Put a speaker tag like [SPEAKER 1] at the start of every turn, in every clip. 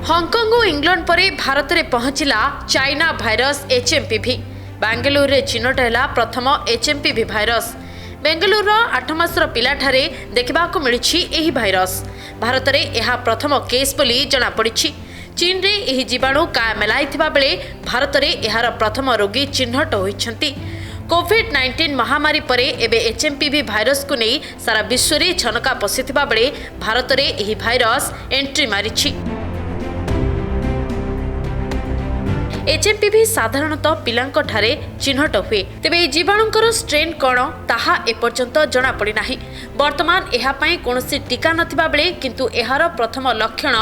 [SPEAKER 1] Hong Kong और England पर भारत में पहुंचला चाइना भाइरस HMPV। बेंगलुरु रे चिन्हट है प्रथम HMPV भाइरस। बेंगलुरु 8 मासर पिलाठारे देखा मिली यह भाइरस। भारत में यह प्रथम केस बोली जनापड़ी। चीन रे यह जीवाणु काया मेलाई बेले भारत में यार प्रथम रोगी चिन्हट होती। कोविड-19 महामारी पर एबे HMPV भाइरस को नहीं सारा विश्व में छनका पशिथिबा बेले भारत में यह भाइरस एंट्री मारिछि। HMPV साधारणतः पिलांक ठारे चिन्हट हुए, तेबे जीवाणुंकर स्ट्रेन कौन ताहा एपर्यंत जना पड़ी नाही। वर्तमान एहा पई कोनोसी टीका नथिबा बेले किंतु एहार प्रथम लक्षण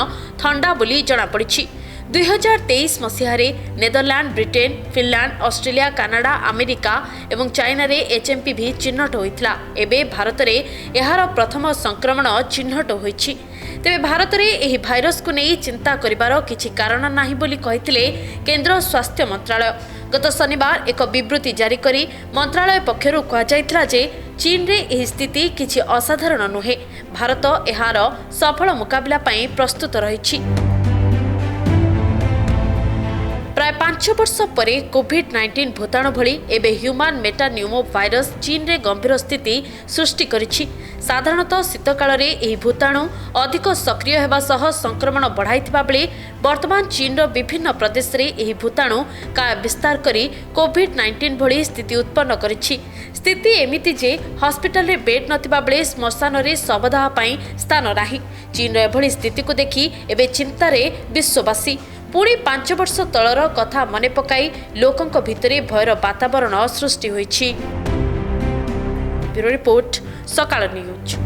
[SPEAKER 1] थंडा बोली जना पड़िछि। 2023 मसीहारे Netherland, Britain, Finland, Australia, Canada, America एवं चाइना रे HMPV चिन्हट होइतला। एबे भारत रे एहार प्रथम संक्रमण चिन्हट होइछि। तेबे भारत में यह भाइरस को नहीं चिंता करिबार किछि कारण नाही बोली कहिथिले केंद्र स्वास्थ्य मंत्रालय। गत शनिवार एक विवृत्ति जारी करी मंत्रालय पक्षरु कहा जायतिला जे चीन रे यह स्थिति किछि असाधारण नुहे। भारत एहार सफल मुकाबला पई प्रस्तुत रहिछि। प्राय 5 वर्ष पर कोविड-19 भूताणु भली एबे ह्यूमन मेटान्यूमो भाइरस चीन रे गंभीर स्थिति सृष्टि करिछि। साधारणतः शीतकाल रे एही भूताणु अधिक सक्रिय हेबा सह संक्रमण बढ़ाइथिबा बेले वर्तमान चीन रो विभिन्न प्रदेश रे एही भूताणु का विस्तार करी कोविड-19 भली स्थिति उत्पन्न करिछि। स्थिति एमिति जे हॉस्पिटल रे बेड नथिबा बेले श्मशान रे शवदाह पई स्थान नाही। चीन रो एभली स्थिति को देखि एबे चिंता रे विश्ववासी। पुणी 5 वर्ष तलर कथा मने पकाई लोकंक भितरे भयर वातावरण सृष्टि होइछि। ब्यूरो रिपोर्ट, सकाळ न्यूज।